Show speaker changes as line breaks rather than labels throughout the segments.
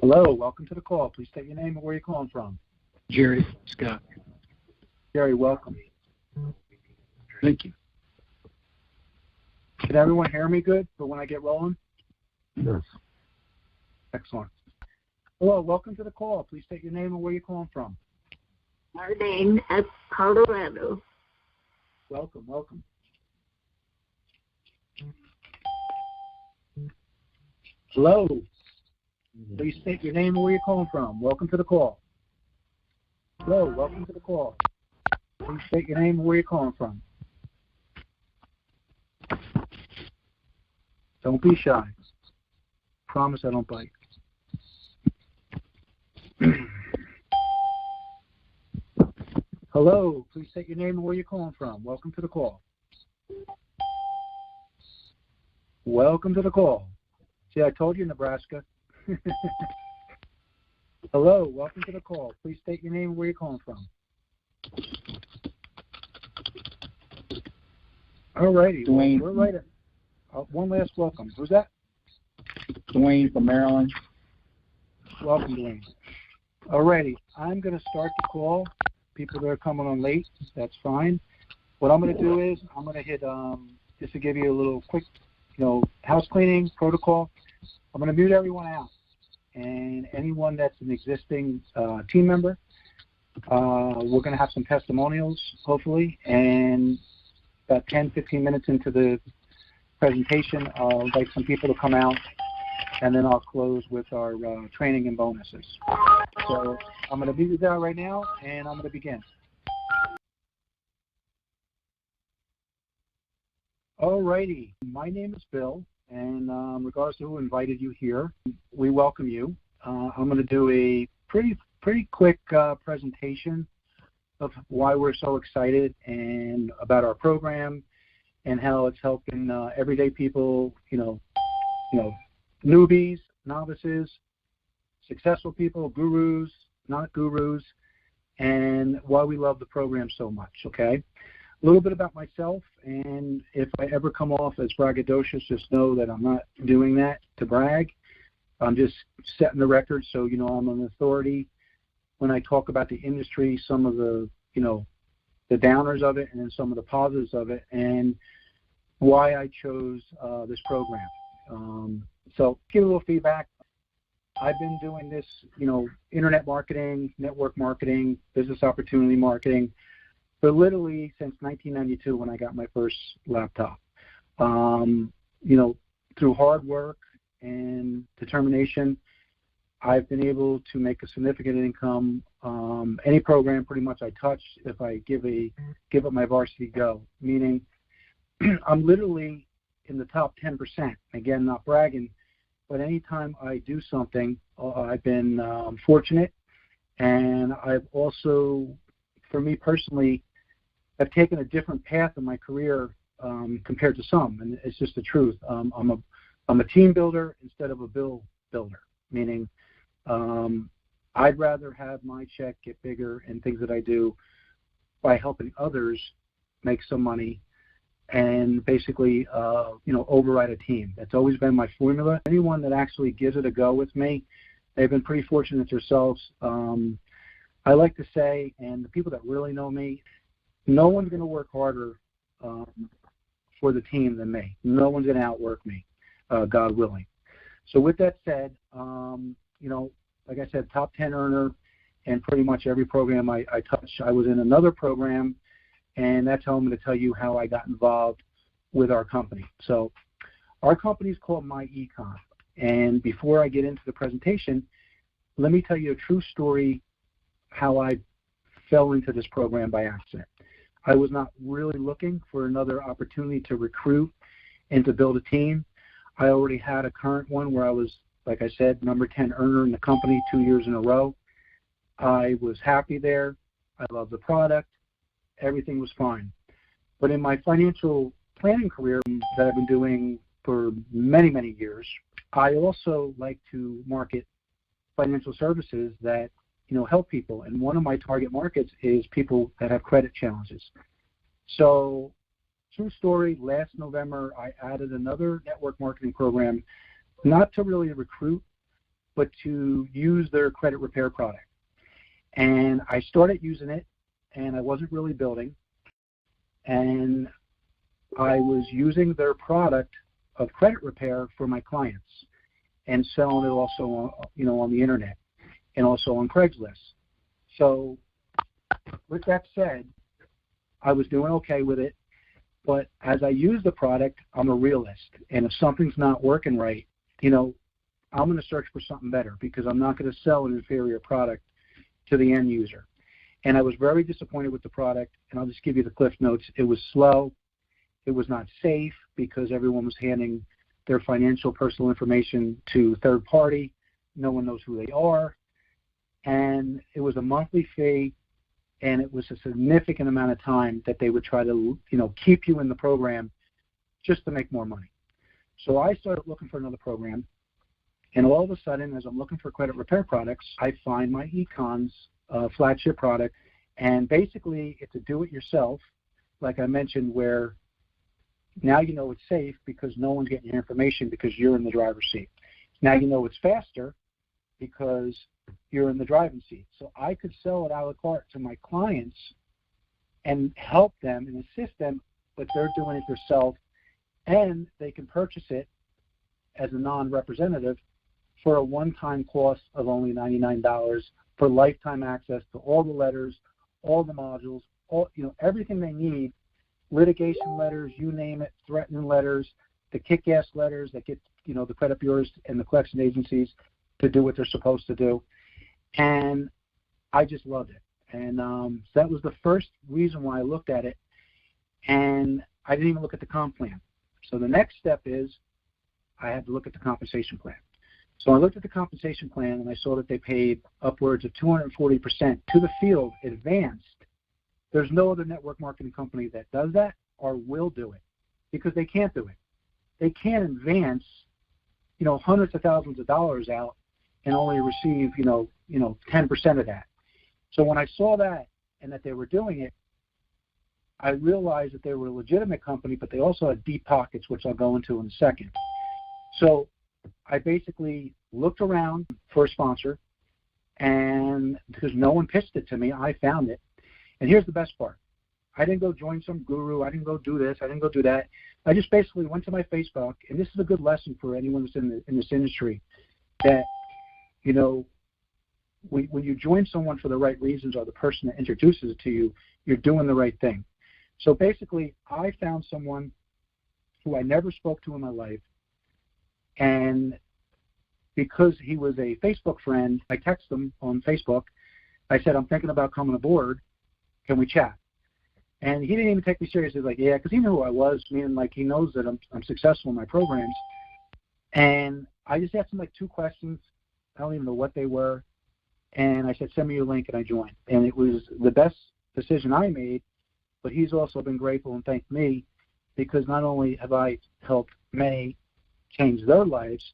Hello, welcome to the call. Please state your name and where you're calling from.
Jerry Scott.
Jerry, welcome.
Thank you.
Can everyone hear me good for when I get rolling?
Yes.
Excellent. Hello, welcome to the call. Please state your name and where you're calling from.
Marlene at Colorado.
Welcome, welcome. Hello. Please state your name and where you're calling from. Welcome to the call. Hello, welcome to the call. Please state your name and where you're calling from. Don't be shy. Promise I don't bite. Hello, please state your name and where you're calling from. Welcome to the call. Welcome to the call. See, I told you, Nebraska. Hello, welcome to the call. Please state your name and where you're calling from. All righty.
Dwayne.
We're right at one last welcome. Who's that?
Dwayne from Maryland.
Welcome, Dwayne. All righty. I'm going to start the call. People that are coming on late, that's fine. What I'm going to do is I'm going to hit, just to give you a little quick, house cleaning protocol. I'm going to mute everyone out. And anyone that's an existing team member, we're going to have some testimonials, hopefully. And about 10, 15 minutes into the presentation, I'll invite some people to come out. And then I'll close with our training and bonuses. So I'm going to mute this out right now, and I'm going to begin. All righty. My name is Bill, and regardless of who invited you here, we welcome you. I'm going to do a pretty quick presentation of why we're so excited and about our program and how it's helping everyday people, newbies, novices, successful people, gurus, not gurus, and why we love the program so much, okay? A little bit about myself, and if I ever come off as braggadocious, just know that I'm not doing that to brag. I'm just setting the record so you know I'm an authority. When I talk about the industry, some of the, the downers of it and then some of the positives of it, and why I chose this program. So give a little feedback. I've been doing this, internet marketing, network marketing, business opportunity marketing for literally since 1992 when I got my first laptop. Through hard work and determination, I've been able to make a significant income. Any program pretty much I touch, if I give it my varsity go, meaning I'm literally in the top 10%. Again, not bragging, but anytime I do something, I've been fortunate, and I've also, for me personally, I've taken a different path in my career compared to some, and it's just the truth. I'm a team builder instead of a bill builder, meaning I'd rather have my check get bigger and things that I do by helping others make some money and basically, override a team. That's always been my formula. Anyone that actually gives it a go with me, they've been pretty fortunate themselves. I like to say, and the people that really know me, no one's going to work harder for the team than me. No one's going to outwork me, God willing. So with that said, like I said, top 10 earner, and pretty much every program I touch. I was in another program, and that's how I'm going to tell you how I got involved with our company. So our company is called myecon. And before I get into the presentation, let me tell you a true story how I fell into this program by accident. I was not really looking for another opportunity to recruit and to build a team. I already had a current one where I was, like I said, number 10 earner in the company 2 years in a row. I was happy there. I loved the product. Everything was fine. But in my financial planning career that I've been doing for many, many years, I also like to market financial services that, help people. And one of my target markets is people that have credit challenges. So, true story, last November, I added another network marketing program, not to really recruit, but to use their credit repair product. And I started using it, and I wasn't really building. And I was using their product of credit repair for my clients and selling it also on, on the internet and also on Craigslist. So with that said, I was doing okay with it, but as I use the product, I'm a realist. And if something's not working right, I'm going to search for something better because I'm not going to sell an inferior product to the end user. And I was very disappointed with the product, and I'll just give you the cliff notes. It was slow. It was not safe because everyone was handing their financial personal information to third party. No one knows who they are. And it was a monthly fee, and it was a significant amount of time that they would try to, keep you in the program just to make more money. So I started looking for another program, and all of a sudden, as I'm looking for credit repair products, I find myecon's flagship product, and basically it's a do-it-yourself, like I mentioned, where now you know it's safe because no one's getting your information because you're in the driver's seat. Now you know it's faster because you're in the driving seat. So I could sell it a la carte to my clients and help them and assist them, but they're doing it themselves, and they can purchase it as a non-representative for a one-time cost of only $99 for lifetime access to all the letters, all the modules, everything they need, litigation letters, you name it, threatening letters, the kick-ass letters that get, the credit bureaus and the collection agencies to do what they're supposed to do. And I just loved it. And so that was the first reason why I looked at it. And I didn't even look at the comp plan. So the next step is I had to look at the compensation plan. So I looked at the compensation plan, and I saw that they paid upwards of 240% to the field advanced. There's no other network marketing company that does that or will do it because they can't do it. They can't advance, hundreds of thousands of dollars out and only receive, 10% of that. So when I saw that and that they were doing it, I realized that they were a legitimate company, but they also had deep pockets, which I'll go into in a second. So I basically looked around for a sponsor, and because no one pitched it to me, I found it. And here's the best part. I didn't go join some guru. I didn't go do this. I didn't go do that. I just basically went to my Facebook, and this is a good lesson for anyone that's in this industry, that, when you join someone for the right reasons or the person that introduces it to you, you're doing the right thing. So basically, I found someone who I never spoke to in my life, and because he was a Facebook friend, I texted him on Facebook. I said, I'm thinking about coming aboard. Can we chat? And he didn't even take me seriously. He was like, yeah, because he knew who I was, meaning like he knows that I'm successful in my programs. And I just asked him like 2 questions. I don't even know what they were. And I said, send me your link, and I joined. And it was the best decision I made, but he's also been grateful and thanked me because not only have I helped many change their lives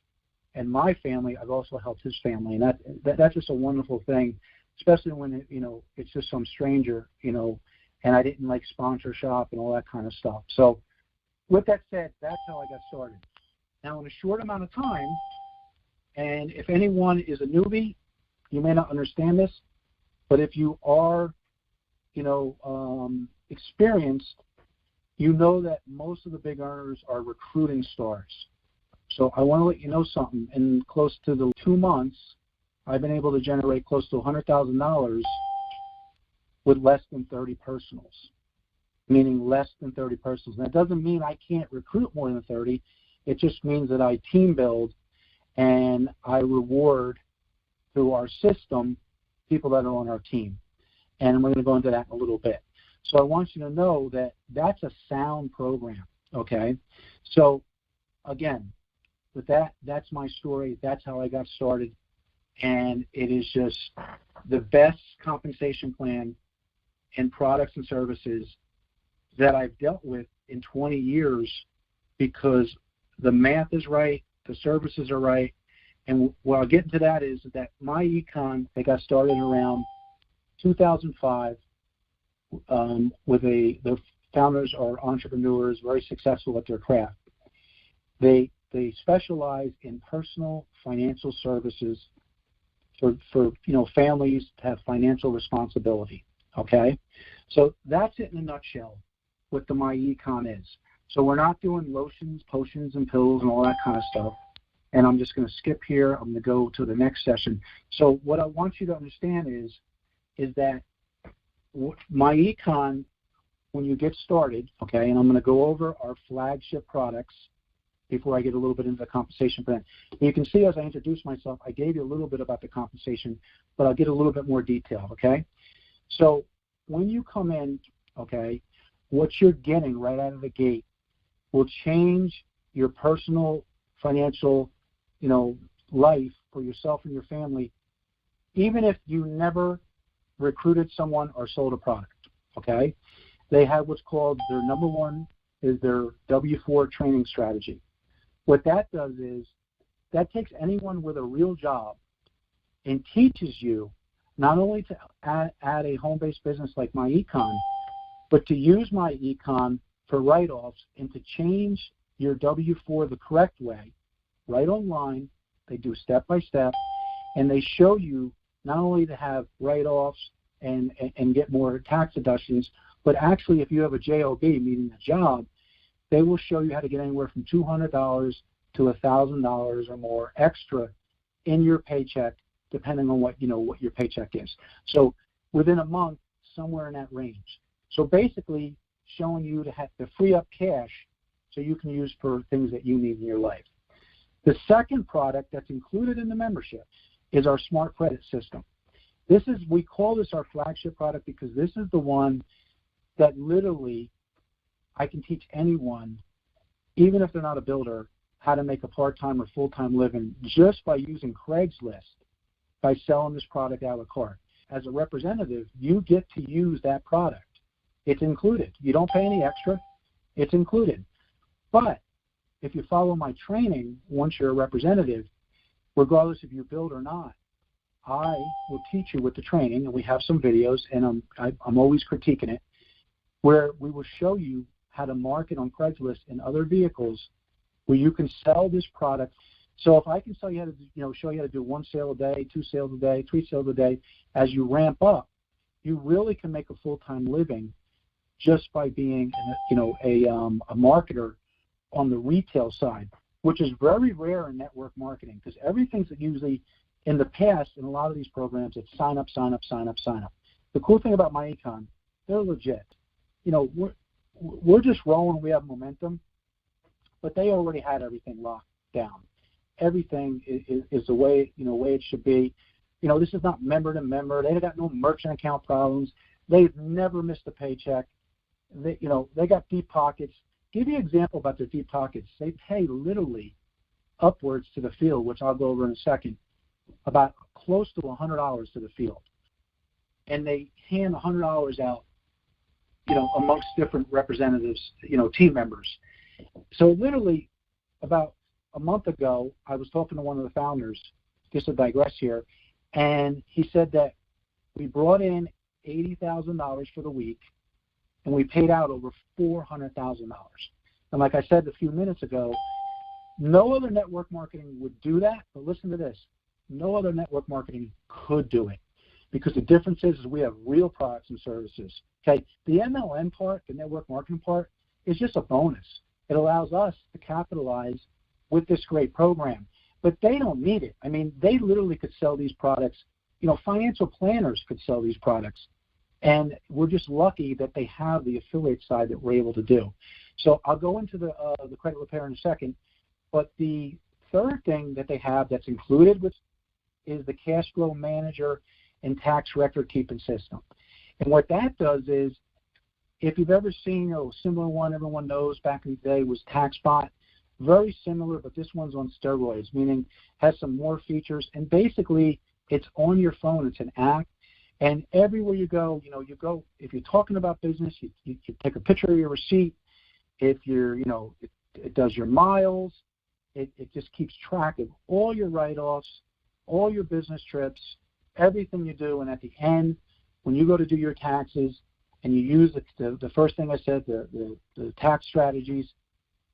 and my family, I've also helped his family. And that's just a wonderful thing, especially when, it's just some stranger, and I didn't like sponsor shop and all that kind of stuff. So with that said, that's how I got started. Now, in a short amount of time, and if anyone is a newbie, you may not understand this, but if you are, experienced, you know that most of the big earners are recruiting stars. So I want to let you know something. In close to the 2 months, I've been able to generate close to $100,000 with less than 30 personals, meaning less than 30 personals. That doesn't mean I can't recruit more than 30. It just means that I team build and I reward through our system people that are on our team. And we're going to go into that in a little bit. So I want you to know that that's a sound program, okay? So, again, with that, that's my story. That's how I got started. And it is just the best compensation plan and products and services that I've dealt with in 20 years because the math is right, the services are right. And what I'll get into that is that myecon, they got started around 2005 the founders are entrepreneurs, very successful at their craft. The they specialize in personal financial services for families to have financial responsibility. Okay, so that's it in a nutshell. What the myecon is. So we're not doing lotions, potions, and pills and all that kind of stuff. And I'm just going to skip here. I'm going to go to the next session. So what I want you to understand is that myecon, when you get started, okay, and I'm going to go over our flagship products before I get a little bit into the compensation plan. And you can see as I introduce myself, I gave you a little bit about the compensation, but I'll get a little bit more detail, okay? So when you come in, okay, what you're getting right out of the gate will change your personal financial, life for yourself and your family, even if you never recruited someone or sold a product, okay? They have what's called their number one is their W-4 training strategy. What that does is that takes anyone with a real job and teaches you not only to add a home-based business like myecon, but to use myecon for write-offs and to change your W-4 the correct way, right online. They do step-by-step, and they show you not only to have write-offs and get more tax deductions, but actually if you have a JOB, meaning a job, they will show you how to get anywhere from $200 to $1,000 or more extra in your paycheck, depending on what your paycheck is. So within a month, somewhere in that range. So basically showing you to free up cash so you can use for things that you need in your life. The second product that's included in the membership is our smart credit system. We call this our flagship product because this is the one that literally I can teach anyone, even if they're not a builder, how to make a part-time or full-time living just by using Craigslist, by selling this product a la carte. As a representative, you get to use that product. It's included. You don't pay any extra. It's included. But if you follow my training, once you're a representative, regardless if you build or not, I will teach you with the training, and we have some videos, and I'm always critiquing it, where we will show you how to market on Craigslist and other vehicles where you can sell this product. So if I can tell you how to, show you how to do 1 sale a day, 2 sales a day, 3 sales a day, as you ramp up, you really can make a full-time living just by being, a marketer on the retail side, which is very rare in network marketing because everything's usually in the past in a lot of these programs, it's sign up, sign up, sign up, sign up. The cool thing about myecon, they're legit. We're just rolling. We have momentum, but they already had everything locked down. Everything is the way it should be. This is not member to member. They got no merchant account problems. They've never missed a paycheck. They got deep pockets. Give you an example about their deep pockets. They pay literally upwards to the field, which I'll go over in a second, about close to $100 to the field, and they hand $100 out, amongst different representatives, team members. So literally, about a month ago, I was talking to one of the founders, just to digress here, and he said that we brought in $80,000 for the week, and we paid out over $400,000. And like I said a few minutes ago, no other network marketing would do that, but listen to this. No other network marketing could do it because the difference is we have real products and services. Okay, the MLM part, the network marketing part, is just a bonus. It allows us to capitalize with this great program, but they don't need it. I mean, they literally could sell these products. Financial planners could sell these products, and we're just lucky that they have the affiliate side that we're able to do. So I'll go into the credit repair in a second, but the third thing that they have that's included with is the cash flow manager and tax record keeping system. And what that does is, if you've ever seen a similar one everyone knows back in the day was TaxBot, very similar, but this one's on steroids, meaning has some more features. And basically, it's on your phone. It's an app. And everywhere you go, if you're talking about business, you take a picture of your receipt. If you're, it does your miles. It just keeps track of all your write-offs, all your business trips, everything you do. And at the end, when you go to do your taxes and you use the first thing I said, the tax strategies,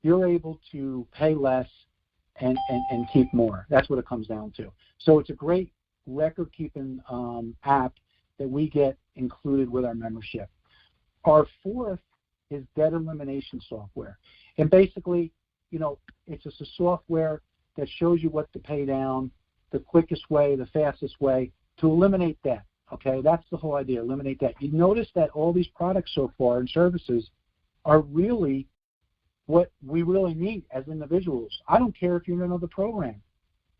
you're able to pay less and keep more. That's what it comes down to. So it's a great record-keeping app that we get included with our membership. Our fourth is debt elimination software. And basically, it's just a software that shows you what to pay down, the quickest way, the fastest way to eliminate debt. Okay, that's the whole idea, eliminate debt. You notice that all these products so far and services are really what we really need as individuals. I don't care if you're in another program.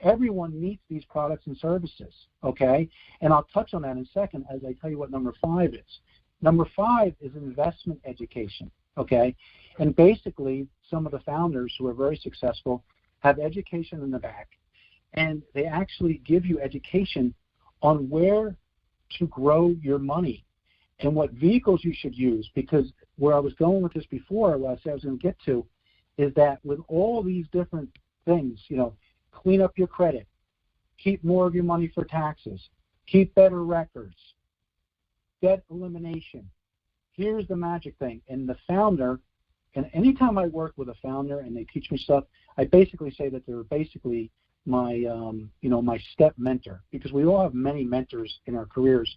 Everyone needs these products and services, okay? And I'll touch on that in a second as I tell you what number 5 is. Number 5 is investment education, okay? And basically, some of the founders who are very successful have education in the back, and they actually give you education on where to grow your money and what vehicles you should use, because where I was going with this before, what I said I was going to get to, is that with all these different things, clean up your credit, keep more of your money for taxes, keep better records, debt elimination. Here's the magic thing. And the founder, and anytime I work with a founder and they teach me stuff, I basically say that they're basically my, my step mentor, because we all have many mentors in our careers.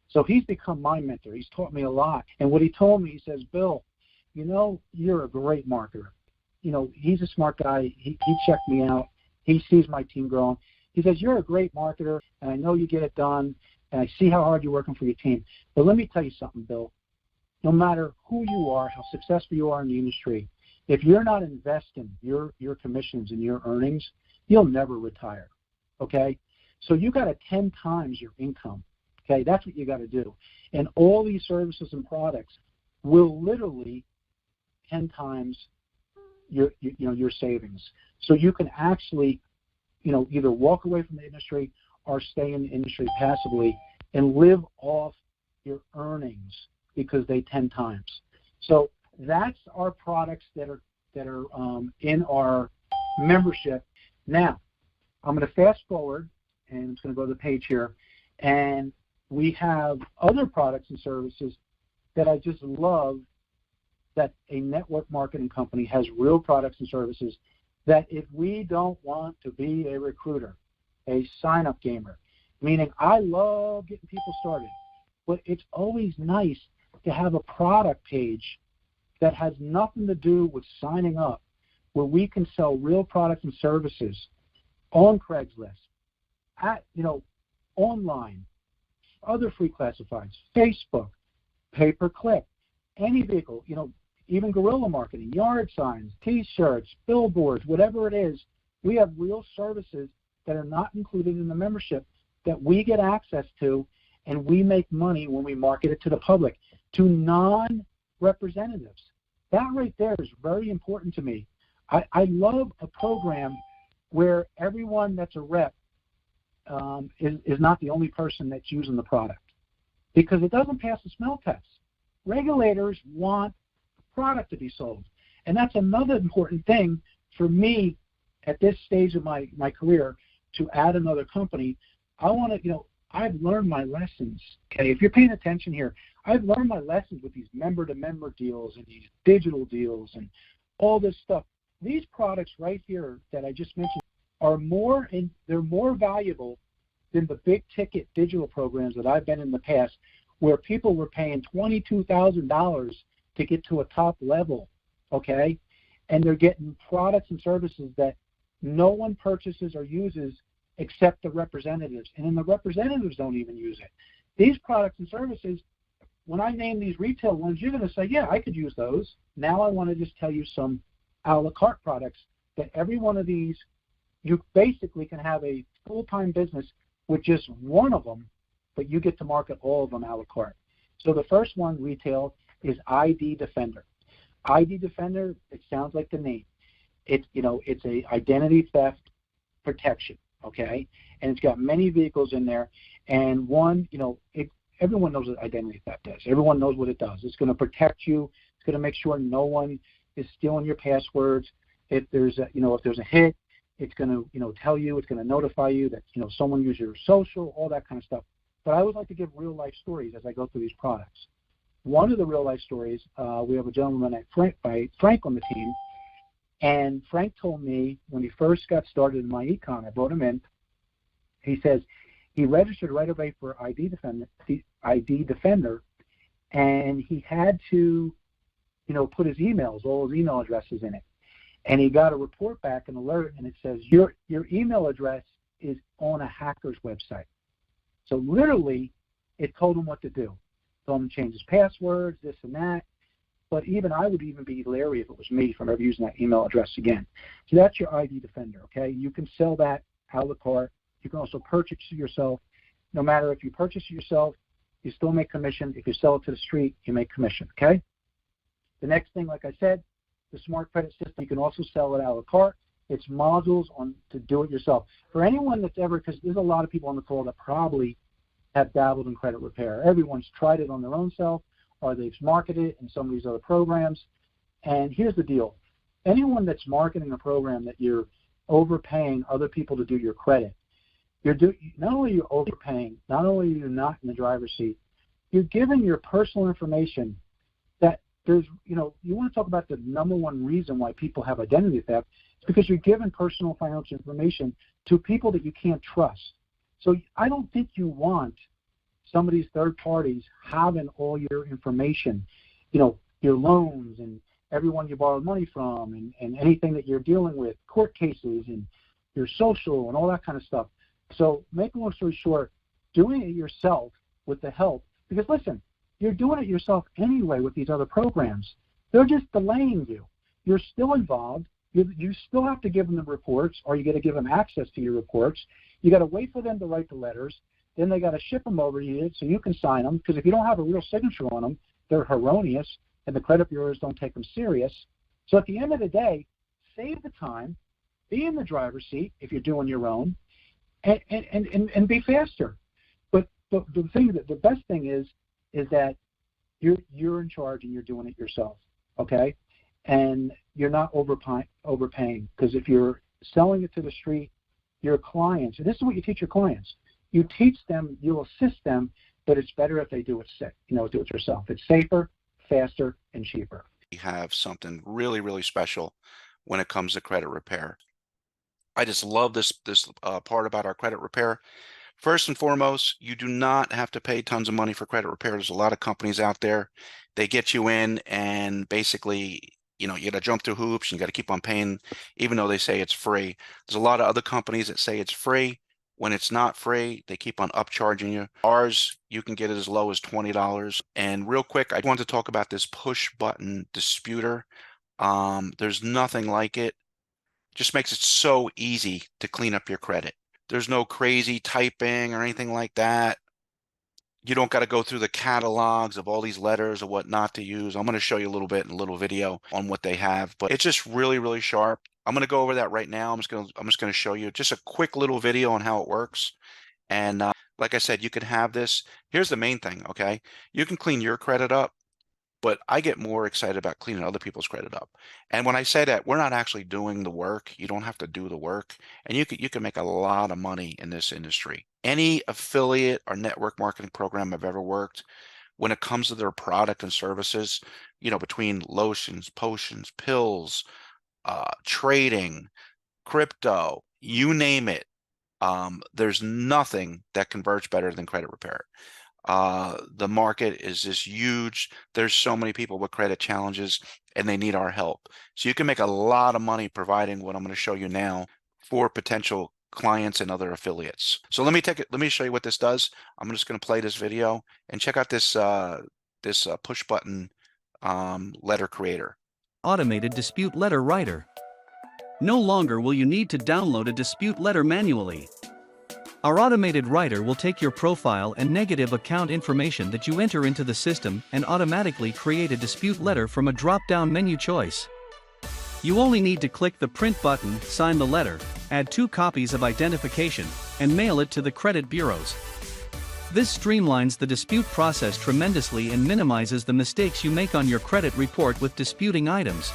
So he's become my mentor. He's taught me a lot. And what he told me, he says, Bill, you're a great marketer. He's a smart guy. He checked me out. He sees my team growing. He says, you're a great marketer, and I know you get it done, and I see how hard you're working for your team. But let me tell you something, Bill. No matter who you are, how successful you are in the industry, if you're not investing your commissions and your earnings, you'll never retire, okay? So you got to 10 times your income, okay? That's what you got to do. And all these services and products will literally 10 times your savings. So you can actually, either walk away from the industry or stay in the industry passively and live off your earnings because they 10 times. So that's our products that are in our membership. Now, I'm going to fast forward, and it's going to go to the page here, and we have other products and services that I just love, that a network marketing company has real products and services that if we don't want to be a recruiter, a sign-up gamer, meaning I love getting people started, but it's always nice to have a product page that has nothing to do with signing up, where we can sell real products and services on Craigslist, online, other free classifieds, Facebook, pay-per-click, any vehicle, even guerrilla marketing, yard signs, T-shirts, billboards, whatever it is. We have real services that are not included in the membership that we get access to, and we make money when we market it to the public, to non-representatives. That right there is very important to me. I love a program where everyone that's a rep is not the only person that's using the product, because it doesn't pass the smell test. Regulators want product to be sold. And that's another important thing for me at this stage of my career, to add another company. I want to, I've learned my lessons. Okay, if you're paying attention here, I've learned my lessons with these member-to-member deals and these digital deals and all this stuff. These products right here that I just mentioned are they're more valuable than the big-ticket digital programs that I've been in the past, where people were paying $22,000 to get to a top level, okay? And they're getting products and services that no one purchases or uses except the representatives. And then the representatives don't even use it. These products and services, when I name these retail ones, you're going to say, yeah, I could use those. Now I want to just tell you some a la carte products that every one of these, you basically can have a full-time business with just one of them, but you get to market all of them a la carte. So the first one, retail, is ID Defender. ID Defender, it sounds like the name. It's a identity theft protection, okay? And it's got many vehicles in there. And one, everyone knows what identity theft is. Everyone knows what it does. It's going to protect you. It's going to make sure no one is stealing your passwords. If there's a hit, it's going to tell you. It's going to notify you that someone used your social, all that kind of stuff. But I would like to give real life stories as I go through these products. One of the real life stories, we have a gentleman named Frank on the team, And Frank told me when he first got started in myecon, I brought him in. He says he registered right away for ID Defender, and he had to, put his emails, all his email addresses in it. And he got a report back, an alert, and it says your email address is on a hacker's website. So literally, it told him what to do. Told him to change his passwords, this and that. But I would even be leery if it was me from ever using that email address again. So that's your ID Defender, okay? You can sell that a la carte. You can also purchase it yourself. No matter if you purchase it yourself, you still make commission. If you sell it to the street, you make commission, okay? The next thing, like I said, the smart credit system, you can also sell it a la carte. It's modules to do it yourself. For anyone that's ever, because there's a lot of people on the call that probably have dabbled in credit repair. Everyone's tried it on their own self, or they've marketed it in some of these other programs. And here's the deal. Anyone that's marketing a program that you're overpaying other people to do your credit, not only are you overpaying, not only are you not in the driver's seat, you're giving your personal information that there's, you want to talk about the number one reason why people have identity theft. It's because you're giving personal financial information to people that you can't trust. So I don't think you want some of these third parties having all your information, your loans and everyone you borrowed money from and anything that you're dealing with, court cases and your social and all that kind of stuff. So make a long story short, doing it yourself with the help, because listen, you're doing it yourself anyway with these other programs. They're just delaying you. You're still involved. You still have to give them the reports, or you got to give them access to your reports. You got to wait for them to write the letters. Then they got to ship them over to you so you can sign them, because if you don't have a real signature on them, they're erroneous, and the credit bureaus don't take them serious. So at the end of the day, save the time, be in the driver's seat if you're doing your own, and be faster. But the best thing is that you're in charge and you're doing it yourself, okay? And you're not overpaying, because if you're selling it to the street, your clients, and this is what you teach your clients, you teach them, you'll assist them, but it's better if they do it yourself. It's safer, faster, and cheaper.
We have something really, really special when it comes to credit repair. I just love this part about our credit repair. First and foremost, you do not have to pay tons of money for credit repair. There's a lot of companies out there. They get you in and basically, you got to jump through hoops and you got to keep on paying, even though they say it's free. There's a lot of other companies that say it's free. When it's not free, they keep on upcharging you. Ours, you can get it as low as $20. And real quick, I want to talk about this push button disputer. There's nothing like it. Just makes it so easy to clean up your credit. There's no crazy typing or anything like that. You don't got to go through the catalogs of all these letters or what not to use. I'm going to show you a little bit in a little video on what they have, but it's just really, really sharp. I'm going to go over that right now. I'm just going to show you just a quick little video on how it works. And like I said, you can have this. Here's the main thing, okay? You can clean your credit up, but I get more excited about cleaning other people's credit up. And when I say that, we're not actually doing the work. You don't have to do the work, and you can make a lot of money in this industry. Any affiliate or network marketing program I've ever worked, when it comes to their product and services, between lotions, potions, pills, trading, crypto, you name it, there's nothing that converts better than credit repair. The market is just huge. There's so many people with credit challenges and they need our help. So you can make a lot of money providing what I'm going to show you now for potential clients and other affiliates. So let me show you what this does. I'm just going to play this video and check out this push button letter creator.
Automated dispute letter writer. No longer will you need to download a dispute letter manually. Our automated writer will take your profile and negative account information that you enter into the system and automatically create a dispute letter from a drop-down menu choice. You only need to click the print button, sign the letter, add 2 copies of identification, and mail it to the credit bureaus. This streamlines the dispute process tremendously and minimizes the mistakes you make on your credit report with disputing items.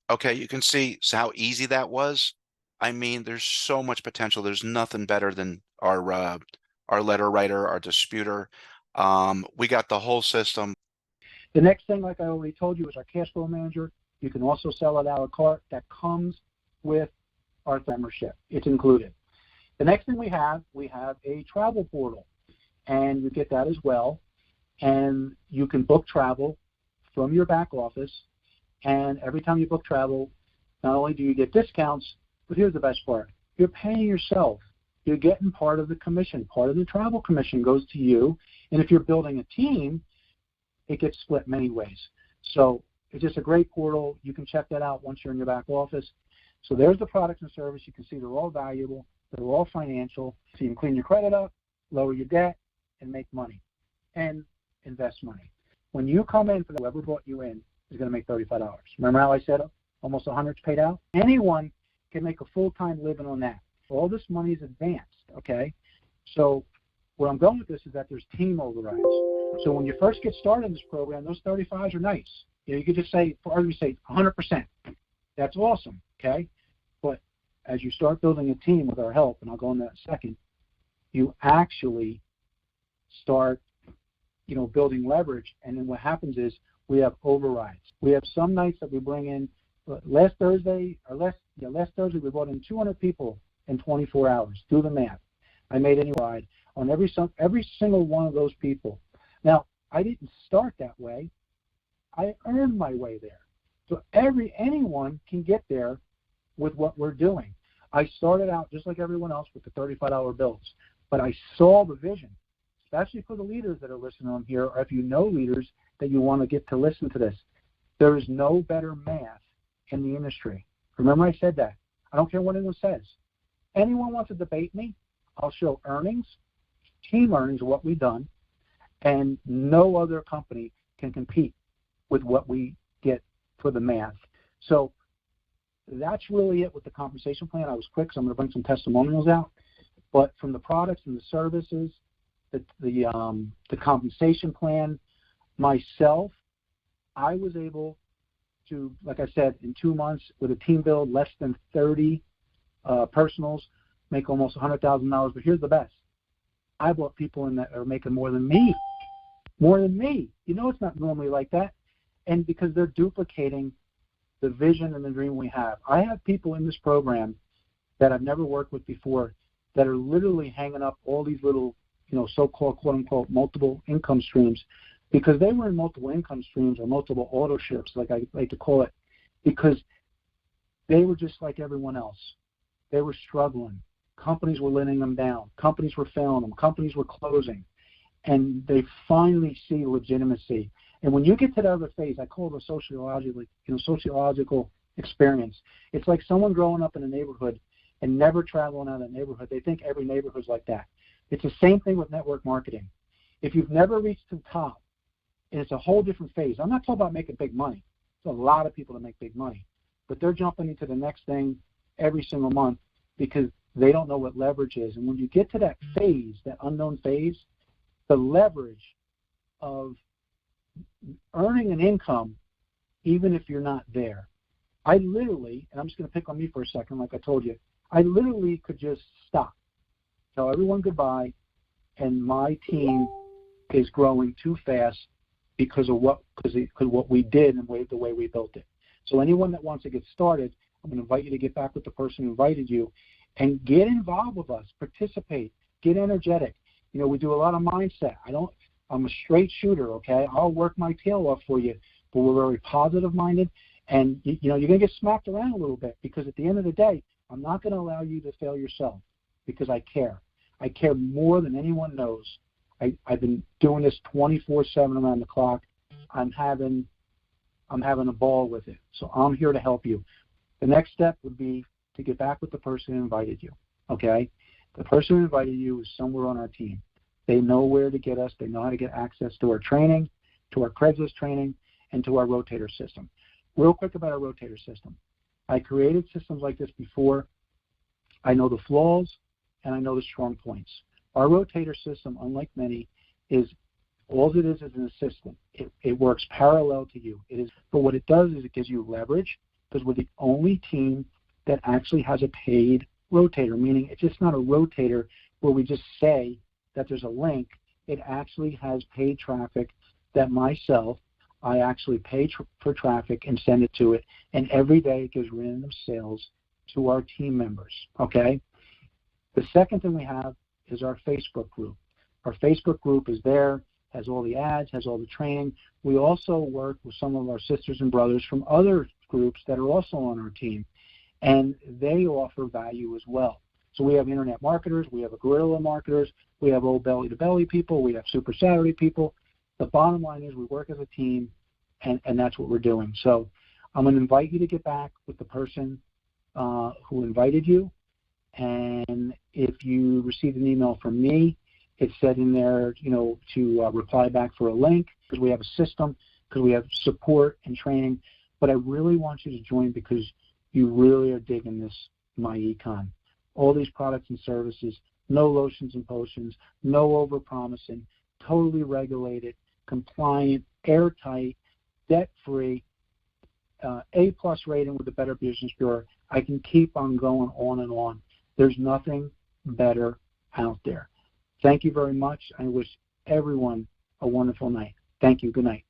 Okay, you can see how easy that was. I mean, there's so much potential. There's nothing better than our letter writer, our disputer. We got the whole system.
The next thing, like I already told you, is our cash flow manager. You can also sell it a la carte. That comes with our membership. It's included. The next thing we have a travel portal, and you get that as well. And you can book travel from your back office, and every time you book travel, not only do you get discounts, but here's the best part. You're paying yourself. You're getting part of the commission. Part of the travel commission goes to you, and if you're building a team, it gets split many ways. So it's just a great portal. You can check that out once you're in your back office. So there's the products and service. You can see they're all valuable. They're all financial. So you can clean your credit up, lower your debt, and make money and invest money. When you come in, for whoever brought you in is going to make $35. Remember how I said almost 100 is paid out? Anyone can make a full-time living on that. All this money is advanced, okay? So where I'm going with this is that there's team overrides. So when you first get started in this program, those 35s are nice. You know, you could just say, for argument's sake, 100%. That's awesome, okay? But as you start building a team with our help, and I'll go into that in a second, you actually start, building leverage. And then what happens is we have overrides. We have some nights that we bring in. Last Thursday we brought in 200 people in 24 hours. Do the math. I made any ride on every single one of those people. Now, I didn't start that way. I earned my way there. So anyone can get there with what we're doing. I started out just like everyone else with the $35 bills, but I saw the vision, especially for the leaders that are listening on here, or if you know leaders that you want to get to listen to this. There is no better math in the industry. Remember I said that. I don't care what anyone says. Anyone wants to debate me, I'll show earnings, team earnings of what we've done, and no other company can compete with what we get for the math. So that's really it with the compensation plan. I was quick, so I'm going to bring some testimonials out. But from the products and the services, the compensation plan, myself, I was able to, like I said, in 2 months with a team build, less than 30 personals, make almost $100,000. But here's the best. I brought people in that are making more than me. It's not normally like that. And because they're duplicating the vision and the dream we have. I have people in this program that I've never worked with before that are literally hanging up all these little, so-called, quote-unquote, multiple income streams because they were in multiple income streams or multiple auto ships, like I like to call it, because they were just like everyone else. They were struggling. Companies were letting them down. Companies were failing them. Companies were closing. And they finally see legitimacy. And when you get to the other phase, I call it a sociological experience. It's like someone growing up in a neighborhood and never traveling out of that neighborhood. They think every neighborhood's like that. It's the same thing with network marketing. If you've never reached the top, and it's a whole different phase. I'm not talking about making big money. There's a lot of people that make big money. But they're jumping into the next thing every single month because they don't know what leverage is. And when you get to that phase, that unknown phase, the leverage of earning an income, even if you're not there. I literally, and I'm just going to pick on me for a second, like I told you, I literally could just stop, tell everyone goodbye, and my team is growing too fast because of what we did and the way we built it. So anyone that wants to get started, I'm going to invite you to get back with the person who invited you and get involved with us, participate, get energetic. We do a lot of mindset. I'm a straight shooter, okay? I'll work my tail off for you, but we're very positive-minded, and you're going to get smacked around a little bit because at the end of the day, I'm not going to allow you to fail yourself because I care. I care more than anyone knows. I've been doing this 24/7 around the clock. I'm having a ball with it, so I'm here to help you. The next step would be to get back with the person who invited you, okay? The person who invited you is somewhere on our team. They know where to get us. They know how to get access to our training, to our Craigslist training, and to our rotator system. Real quick about our rotator system. I created systems like this before. I know the flaws, and I know the strong points. Our rotator system, unlike many, is all it is an assistant. It works parallel to you. But what it does is it gives you leverage because we're the only team that actually has a paid rotator, meaning it's just not a rotator where we just say that there's a link. It actually has paid traffic that myself, I actually pay for traffic and send it to it, and every day it gives random sales to our team members, okay? The second thing we have is our Facebook group. Our Facebook group is there, has all the ads, has all the training. We also work with some of our sisters and brothers from other groups that are also on our team, and they offer value as well. So we have internet marketers, we have guerrilla marketers, we have old belly-to-belly people, we have Super Saturday people. The bottom line is we work as a team, and that's what we're doing. So I'm going to invite you to get back with the person who invited you, and if you received an email from me, it said in there, to reply back for a link, because we have a system, because we have support and training. But I really want you to join because you really are digging this myecon. All these products and services, no lotions and potions, no over-promising, totally regulated, compliant, airtight, debt-free, A-plus rating with the Better Business Bureau. I can keep on going on and on. There's nothing better out there. Thank you very much. I wish everyone a wonderful night. Thank you. Good night.